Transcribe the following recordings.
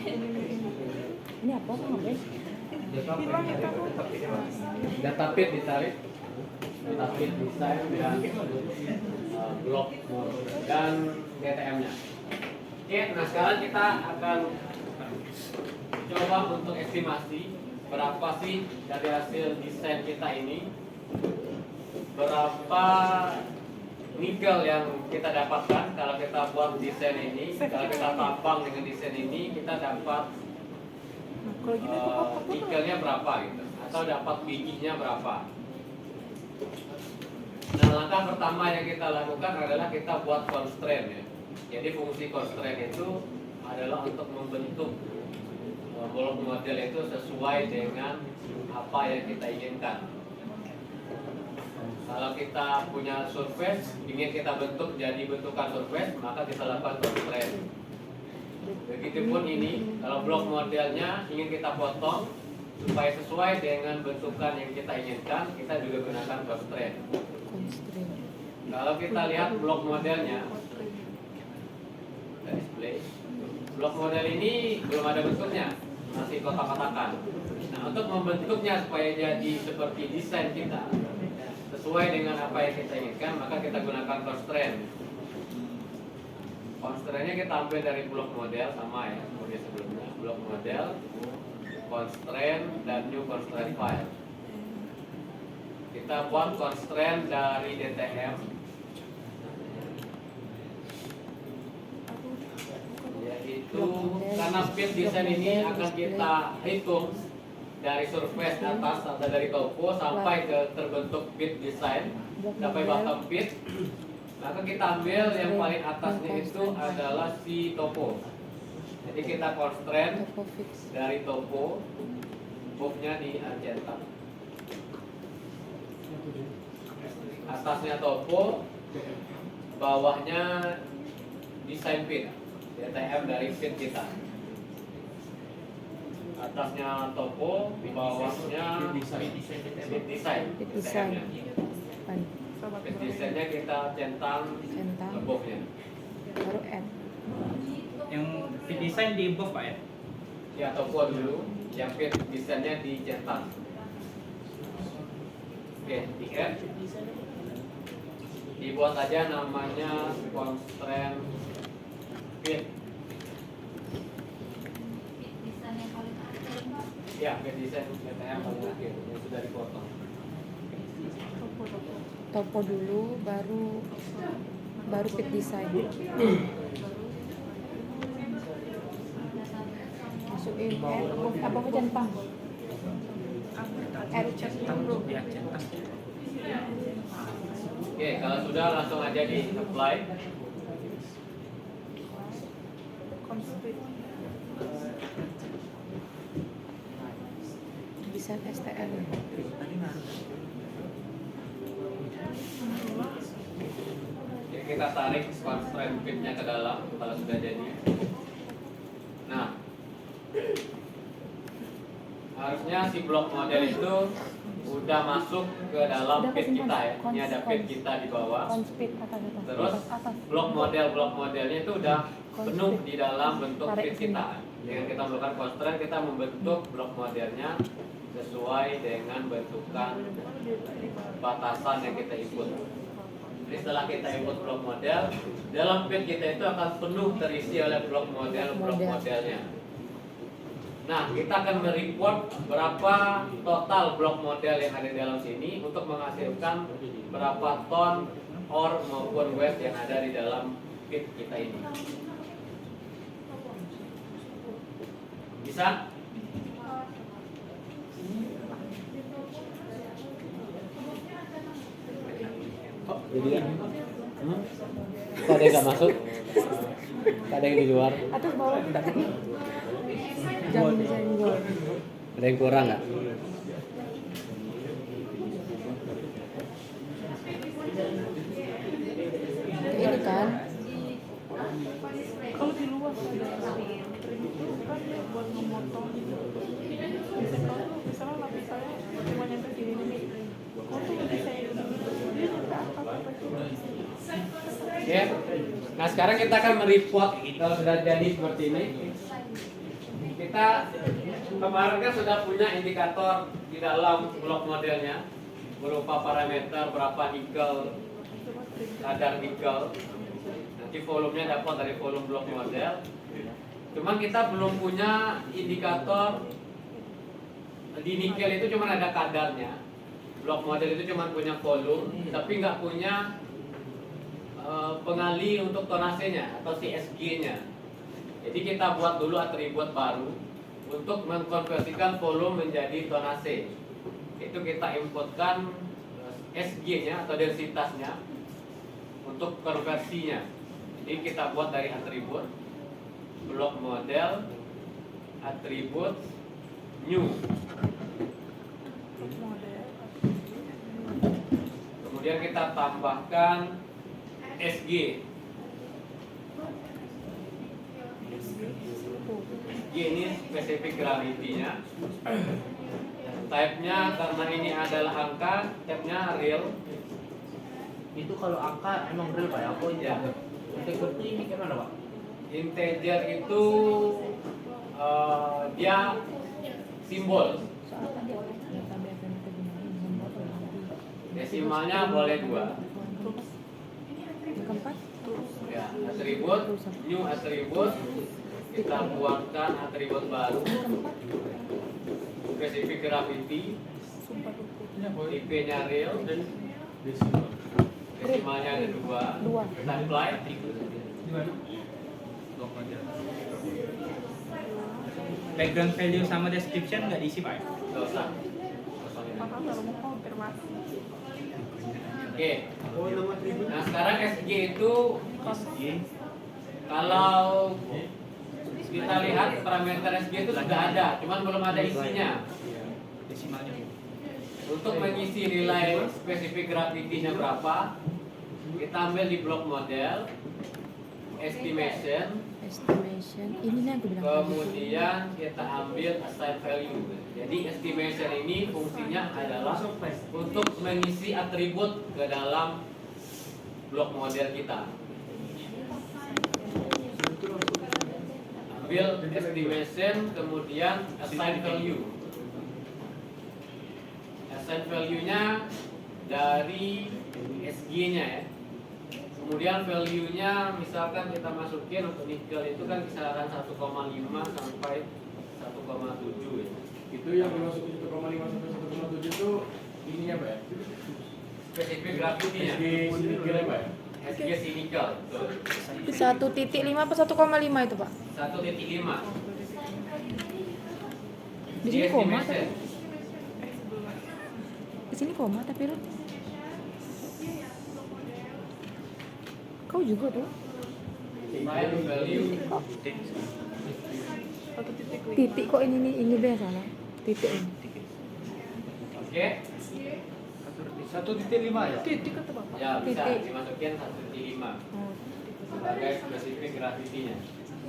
Ini apa ngapain? Data feed ditarik, data feed desain dan blok dan GTM-nya. Oke, nah sekarang kita akan coba untuk estimasi berapa sih dari hasil desain kita ini, berapa nikel yang kita dapatkan kalau kita buat desain ini. Kalau kita tambang dengan desain ini, kita dapat nikelnya berapa gitu, atau dapat bijinya berapa. Nah, langkah pertama yang kita lakukan adalah kita buat constraint ya. Jadi fungsi constraint itu adalah untuk membentuk blok model itu sesuai dengan apa yang kita inginkan. Kalau kita punya surface, ingin kita bentuk jadi bentukan surface, maka kita lakukan constraint. Begitupun ini, kalau blok modelnya ingin kita potong supaya sesuai dengan bentukan yang kita inginkan, kita juga gunakan constraint. Kalau kita lihat blok modelnya, kita display. Blok model ini belum ada bentuknya, masih kotak-kotakan. Nah, untuk membentuknya supaya jadi seperti desain kita, sesuai dengan apa yang kita inginkan, maka kita gunakan constraint. Constraintnya kita ambil dari blok model, sama ya seperti sebelumnya. Blok model, constraint, dan new constraint file. Kita buat constraint dari DTM, yaitu karena feed design ini akan kita hitung dari surface atas atau dari topo sampai ke terbentuk feed design sampai bottom feed. Maka kita ambil yang paling atasnya itu adalah si topo. Jadi kita constraint dari topo, booknya di Argentan. Atasnya topo, bawahnya design feed, DTM dari feed kita. Atasnya topo, bawahnya feed design. Feed desainnya kita centang booknya. Baru N. Yang feed design di buff Pak ya? Ya, topo dulu, yang feed desainnya dicentang. Oke, di N dibuat aja namanya constraint feed. Ya, feed design DTM paling akhir yang sudah dipotong. Topo dulu, baru fit design. Masukin apa ke centang? Centang ya, centang. Oke, kalau sudah langsung aja di apply. Desain STL. Oke, kita tarik constraint feed-nya ke dalam kalau sudah jadi. Nah, harusnya si blok model itu udah masuk ke dalam feed kita ya. Ini ada feed kita di bawah. Terus blok modelnya itu udah penuh di dalam bentuk feed kita. Dengan kita melakukan constraint, kita membentuk blok modelnya sesuai dengan bentukan batasan yang kita input. Jadi setelah kita input blok model, dalam feed kita itu akan penuh terisi oleh blok modelnya. Nah, kita akan mereport berapa total blok model yang ada di dalam sini untuk menghasilkan berapa ton ore maupun waste yang ada di dalam feed kita ini. Bisa? Oh, jadi ya? Kok ada yang nggak masuk? Ada yang di luar? Atas bawah tadi. Jam desain gua. Ada yang kurang nggak? Ini kan. Kalau di luar ada print itu kan buat memotong gitu. Misalnya lapisannya cuma nyampe sini nih. Kalau tuh desain dia nyampe apa tuh? Oke. Nah, sekarang kita akan mereport kalau sudah jadi seperti ini. kita kemarin kan sudah punya indikator di dalam blok modelnya berupa parameter berapa nikel, kadar nikel. Nanti volumenya dapat dari volume blok model. Cuman kita belum punya indikator di nikel itu cuma ada kadarnya. Blok model itu cuma punya volume, tapi nggak punya pengali untuk tonasenya atau CSG-nya. Jadi kita buat dulu atribut baru untuk mengkonversikan volume menjadi tonase. Itu kita inputkan SG-nya atau densitasnya untuk konversinya. Jadi kita buat dari atribut blok model atribut new. Kemudian kita tambahkan SG. SG ini specific gravity-nya. Type-nya karena ini adalah angka, type-nya real. Itu kalau angka emang real Pak ya? Aku Ya. integer itu ini gimana Pak? Integer itu dia simbol. Desimalnya boleh 2. Ya, atribut new atribut kita buatkan atribut baru specific gravity, IP-nya real, desimalnya ada 2. Kita apply. Blok model. Background value sama description nggak diisi Pak? Nggak usah. Maka kalau mau konfirmasi Oke. Nah sekarang SG itu kalau kita lihat parameter SG itu sudah ada, cuman belum ada isinya. Desimalnya. Untuk mengisi nilai spesifik gravity-nya berapa, kita ambil di blok model, estimation, ini nih aku bilang. kemudian kita ambil assign value. Jadi estimation ini fungsinya adalah untuk mengisi atribut ke dalam blok model kita. Ambil estimation, kemudian assign value. Assign value-nya dari SG-nya ya. Kemudian value-nya misalkan kita masukin untuk nikel itu kan kisaran 1,5 sampai 1,7 ya. Itu yang dimasuk 1,5 sampai 1,7 itu ininya Pak ya? Spesifik gravity-nya. SG nikelnya Pak ya? SG si nikel. Betul. 1,5 apa 1,5 itu Pak? 1,5. Di sini koma tapi Estimation. di sini koma tapi lu. Kau juga tuh. Find value. Titik kok ini biasa salah. Titik ini. Oke. 1,5 ya? titik kata Bapak. Ya bisa Titik. dimasukin 1,5 Oh. sebagai spesifik gravity-nya.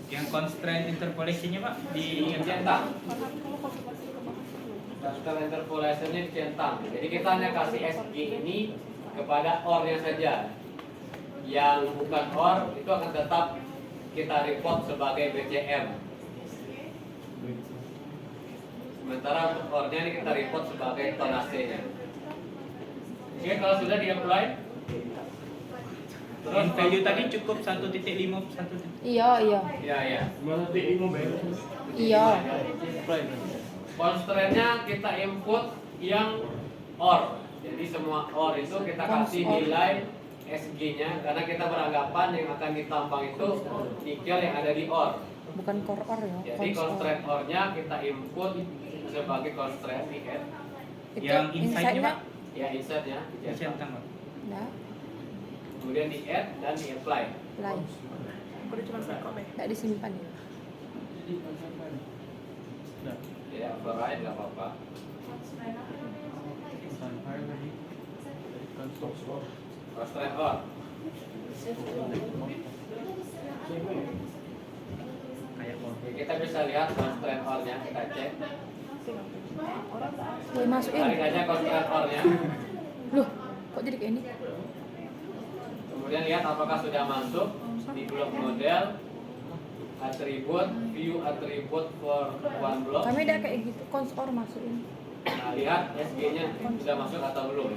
Yang constraint interpolation-nya Pak Dicentang. Kalau konfirmasi ke Bapak dulu. Daftar interpolation-nya dicentang. Jadi kita hanya kasih SG ini kepada OR-nya saja. Yang bukan OR itu akan tetap kita report sebagai BCM. Sementara untuk OR-nya ini kita report sebagai tonase-nya. Oke, kalau sudah di-apply, terus in value tadi cukup 1.5 1. Iya. Ya. 1,5 bayar. Iya. Constraint-nya kita input yang OR. Jadi semua OR itu kita kasih OR. nilai SG-nya karena kita beranggapan yang akan ditambang itu nikel yang ada di OR. Bukan core or ya. Jadi constraint OR-nya kita input sebagai constraint di add. Itu Yang inside-nya Pak Ya insert-nya dicentang. dicentang Pak. Nah, Kemudian di add dan di apply. lain. Udah cuma sekop ya. Enggak disimpan ya. Ya, override nggak apa-apa. Constraint OR. Kayak mau. Oke, kita bisa lihat constraint OR-nya, kita cek. Orang tak Boleh masukin. Tarik aja constraint OR-nya. Loh, kok jadi kayak ini? Kemudian lihat apakah sudah masuk di blok model. atribut, view atribut for one block. Kami udah kayak gitu, cons or masukin. Nah, lihat SG-nya sudah masuk atau belum.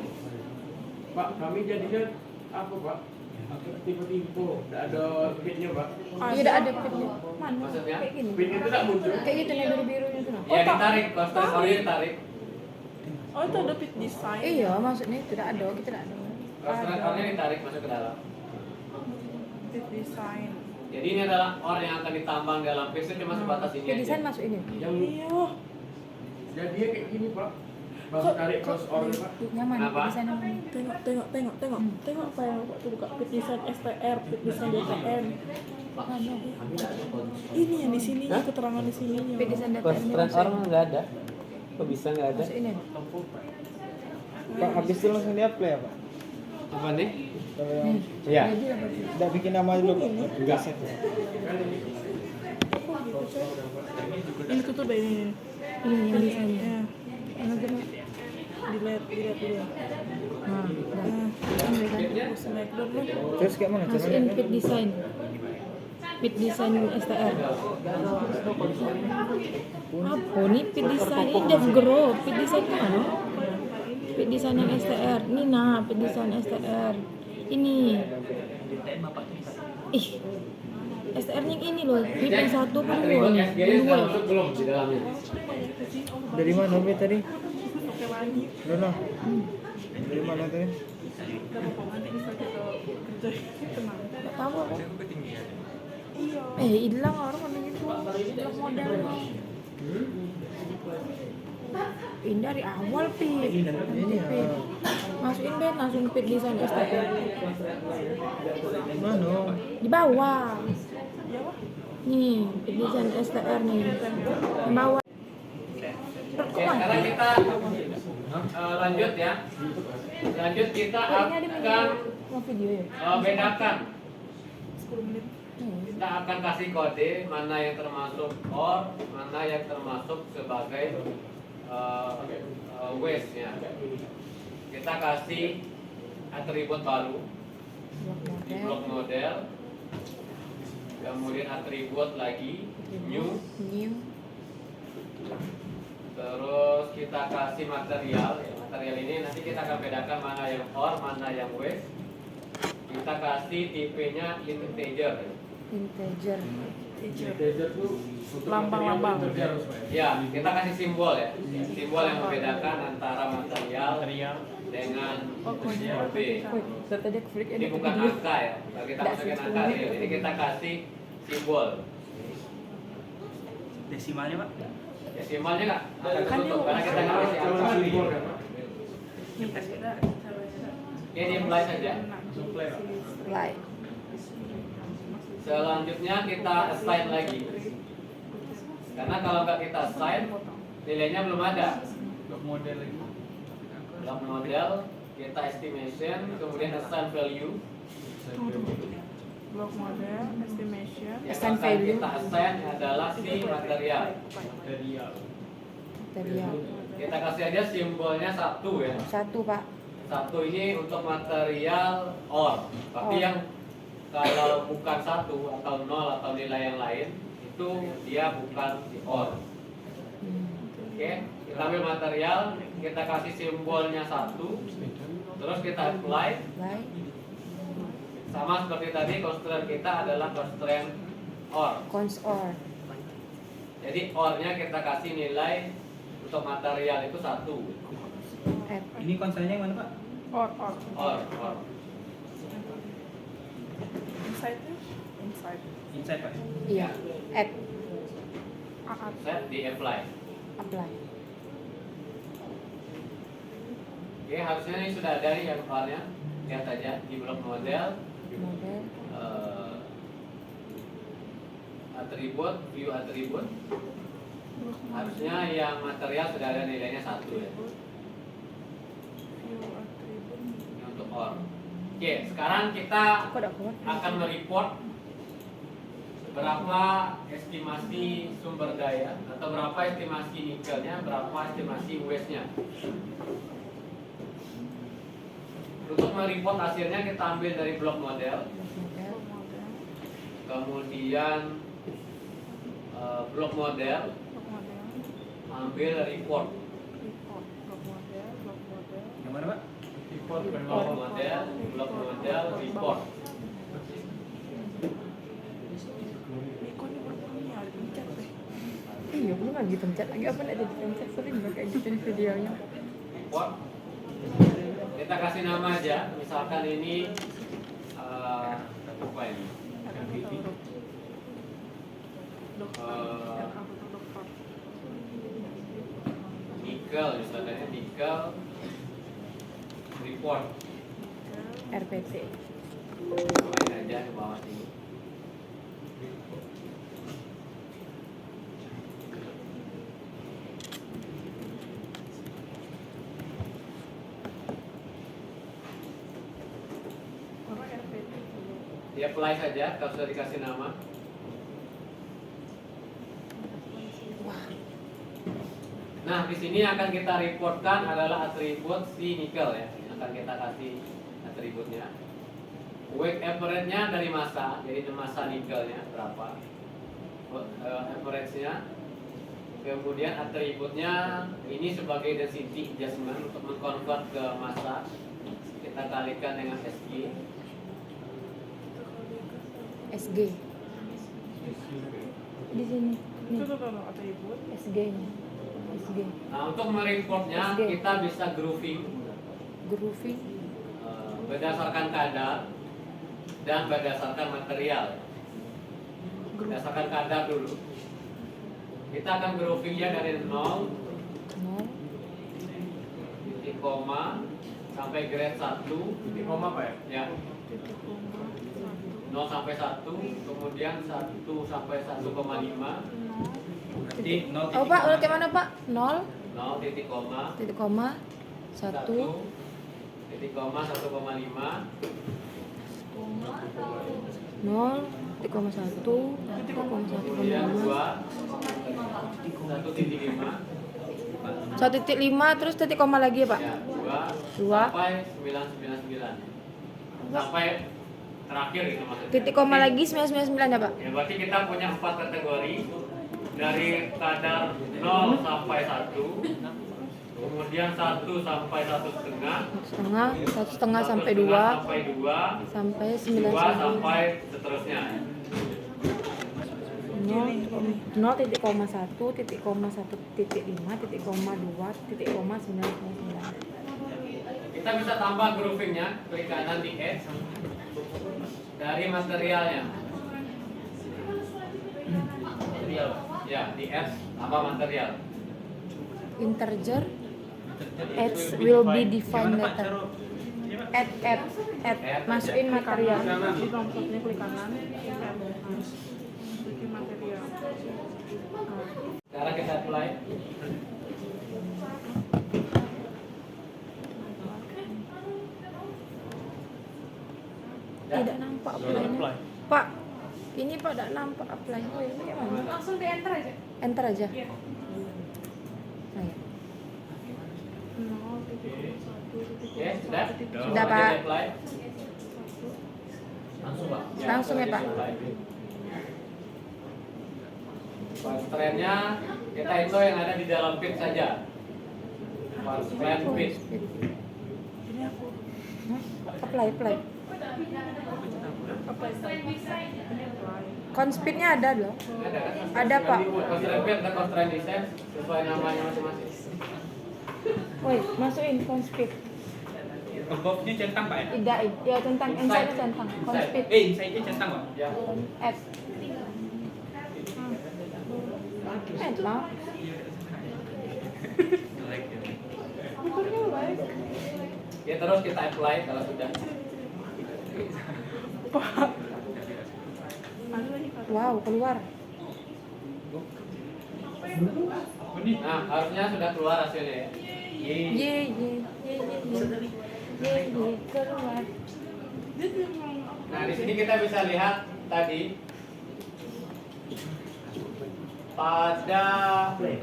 Pak, kami jadinya apa Pak? Tipe-tipe, tidak ada pitnya Pak. Iya udah ada pitnya. Mana? Maksudnya? Kayak gini. Pit itu tidak muncul. Kayak gitu nih biru-birunya tuh. Nah. Ya ditarik, constraint order ditarik. Oh itu ada pit design. Iya, maksudnya tidak ada, kita tidak ada. Constraint order ditarik masuk ke dalam. Pit design. Jadi ini adalah or yang akan ditambang dalam page itu cuma sebatas ini Kayak aja. desain masuk ini. Yang Iya. jadinya kayak gini Pak. Baru tarik cross order Pak. Nyaman, Kenapa? kayak desain nyaman. Tengok apa yang Pak tuh buka pit design STR, pit design DTM. Mana? Ini yang di sininya, keterangan di sininya. Pit desain data ini Constraint masuk orang nggak ada. Kok bisa nggak ada? masuk ini. Pak habis itu langsung di apply ya Pak? Apa nih? Kalau yang Iya. Jadi apa sih? tidak bikin nama dulu Pak? Enggak. Ini tutup deh ini. Ini yang desainnya. Ya, Yang aja Mak. dilihat dulu. Nah, udah. Ini kan. Select dulu. Terus kayak mana? Masukin pit design. Pit design STR. Apa nih pit design? Ini dev grow. Pit design mana? Pit design yang STR. Ini nah, pit design STR. Ini. Ih. STR yang ini loh. Pit yang satu pun dua Atribut nih. SG-nya Yang sudah dua. masuk belum di dalamnya? Dari mana Be tadi? Oke lagi. Luna. Dari mana tadi? Udah pokoknya nanti bisa kita kerja tenang. Gak tahu aku. Iya. Hilang orang ada gitu. Hilang model. Ini dari awal pit. Ini ya. Masukin deh langsung pit design STR. Mana? Di bawah. Iya Pak. Nih, pit design STR nih. Di bawah. Oke, sekarang kita lanjut ya. Lanjut kita Ini ada akan mau video ya? bedakan. 10 menit. Kita akan kasih kode mana yang termasuk or, mana yang termasuk sebagai waste ya. Kita kasih atribut baru di blok model, kemudian atribut lagi new, New. terus kita kasih material. Ya, material ini nanti kita akan bedakan mana yang or, mana yang waste. Kita kasih tipenya integer. Integer. Integer tuh untuk Lambang-lambang. material itu harus Pak. Ya, kita kasih simbol ya. Simbol yang membedakan antara material dengan Oh, B. Woi, tadi aku freak Ini bukan angka ya. Kalau kita Nggak masukin sih, angka ya. Ini kita kasih simbol. Desimalnya Pak? Desimalnya nggak akan Kan tertutup yuk. karena kita nggak kasih Kalau angka. simbol ya Pak. Ini kasih dah caranya. Oke, di apply saja. Supply Pak. Like. Selanjutnya kita assign lagi. Karena kalau nggak kita assign, nilainya belum ada. Blok model lagi. Blok model, kita estimation, kemudian assign value. Block model, estimation. Yang Assign akan value. kita assign adalah si material. Material. Kita kasih aja simbolnya 1 ya. 1 Pak. 1 ini untuk material or. Tapi Or. yang kalau bukan 1 atau 0 atau nilai yang lain itu dia bukan di or. Oke, kita ambil material, kita kasih simbolnya 1, terus kita apply. Like. Sama seperti tadi, constraint kita adalah constraint or. Cons or. Jadi or-nya kita kasih nilai untuk material itu 1. Add. Ini konsolnya yang mana Pak? Or. Or. Inside tuh. Inside. Inside Pak. Iya. Add. Aat. Set di apply. Apply. Oke, harusnya ini sudah ada nih yang or-nya. Lihat aja di blok model. Model. Atribut, view atribut. Harusnya yang material sudah ada nilainya 1 ya. View attribute. Ini untuk or. Oke, sekarang kita Kok ada keluar? akan mereport berapa estimasi sumber daya atau berapa estimasi nikelnya, berapa estimasi waste-nya. Untuk mereport hasilnya kita ambil dari blok model, Model. Model. kemudian blok model, blok model, ambil report. report, blok model, Yang mana, Pak? Report Blok model, report. Kok ini berpunya ada pencet deh. Iya, belum lagi pencet lagi apa nih jadi pencet sering nggak kayak gitu videonya. Report. Kita kasih nama aja, misalkan ini apa ini? Ada huruf. Dokter, Eh, apa tuh dokter? Nikel, misalnya nikel report. RPT. Main aja ke bawah sini. Apa RPT dulu? Dia apply saja kalau sudah dikasih nama. Nah, di sini akan kita reportkan adalah atribut si nikel ya. Yang akan kita kasih atributnya. Weight average-nya dari massa, jadi massa nikelnya berapa? Average-nya. Kemudian atributnya ini sebagai density adjustment untuk mengkonvert ke massa. Kita kalikan dengan SG. SG. Di sini. Itu Nih, tuh kalau atribut. SG-nya. SG. Nah, untuk mereportnya SG. kita bisa grouping Groovy. berdasarkan kadar dan berdasarkan material. Berdasarkan kadar dulu. Kita akan groupingnya dari 0, 0. titik koma sampai grade 1. Titik koma Pak ya? Ya, Titik koma, 0 sampai 1, kemudian 1 sampai 1,5, Berarti 0 Oh Pak, udah kayak mana Pak? 0, 0 titik koma, titik koma, 1, 1 titik koma, 1,5, 0, titik koma 1, titik koma kemudian 2, 1,5, 1,5 terus titik koma lagi ya Pak? ya, 2 Dua. sampai 999. Sampai terakhir itu maksudnya. Titik koma Jadi, lagi 999 ya Pak? ya, berarti kita punya 4 kategori dari kadar 0 sampai 1, kemudian 1 sampai 1,5, 1,5 sampai 2, sampai 2, sampai 2 999. sampai seterusnya. 0, titik koma 1, titik koma 1,5, titik koma 2, titik koma 999. Kita bisa tambah groupingnya, klik kanan di S dari materialnya. Material. Ya, di S tambah material. Integer X will be defined Gimana Pak? later. Taruh ini Pak. Add, masukin material. Di tombolnya klik kanan, bikin material. Sekarang kita apply. Ya. Tidak nampak apply-nya. Pak, ini Pak tidak nampak apply. Oh, ini kayak mana? Langsung di enter aja. Enter aja. Iya. Nah, ya. 0,1, Oke, sudah? Sudah, Lanjut Pak. apply. Langsung Pak. Langsung ya, Pak. apply. Constraint-nya kita itu yang ada di dalam pit saja. Constraint pit. Ini aku Apply. apa ini apply. Conspitnya ada loh. Ada kan? Ada, Pak. Constraint pit dan constraint design sesuai namanya masing-masing. Woi, masukin conspit. Above-nya centang Pak ya? Tidak, ya tentang inside tentang conspit. Inside-nya centang Pak? Ya. Add. Add lah. Bukannya baik. Ya terus kita apply kalau sudah. Ada lagi kata. Wow, keluar. Nah, harusnya sudah keluar hasilnya ya. Ye, keluar. Dia tuh emang Nah, di sini kita bisa lihat tadi pada Apply.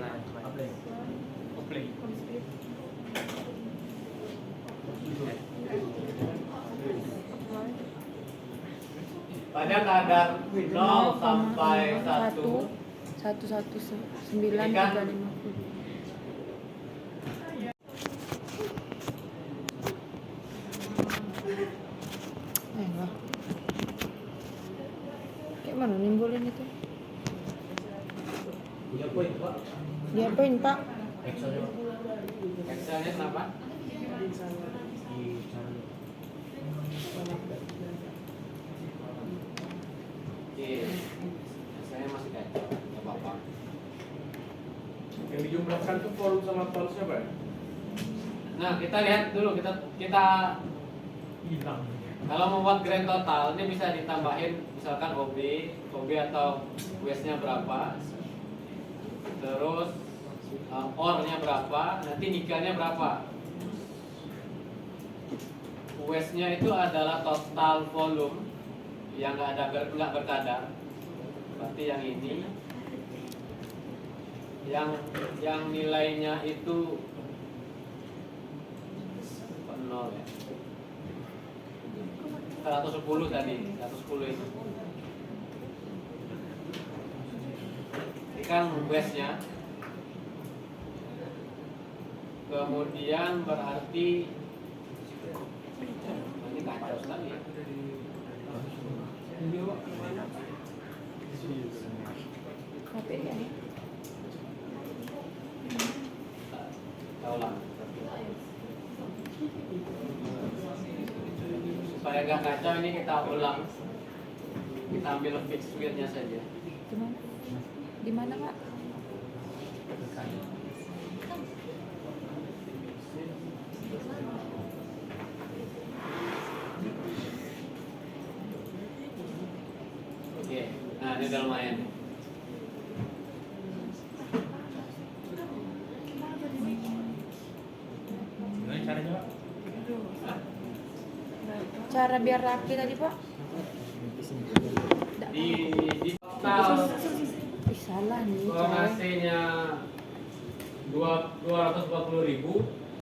pada kadar 0 sampai 1 1 119.350. Wah. Kayak mana nimbulin itu? Punya poin Pak. Diapain Pak? Excelnya Pak. Excelnya kenapa? Oke, saya masih kacau, nggak apa-apa. Yang dijumlahkan tuh volume sama false-nya, Pak? Nah, kita lihat dulu, kita Hilang. kalau membuat grand total ini bisa ditambahin misalkan OB atau waste-nya berapa, terus ore-nya berapa, nanti nikelnya berapa. Waste-nya itu adalah total volume yang nggak berkadar, berarti yang ini, yang nilainya itu 0 ya. 110 tadi, 110 itu. Ini kan waste-nya. Kemudian berarti ini kacau sekali ya. Tapi ya. Kita ulang. Supaya gak kacau ini kita ulang. Kita ambil fixed weight-nya saja. Gimana? Di mana Pak? Oke, nah ini udah lumayan. Gimana caranya Pak? Cara biar rapi tadi Pak? Di total Ih, salah nih. AC-nya 240.000,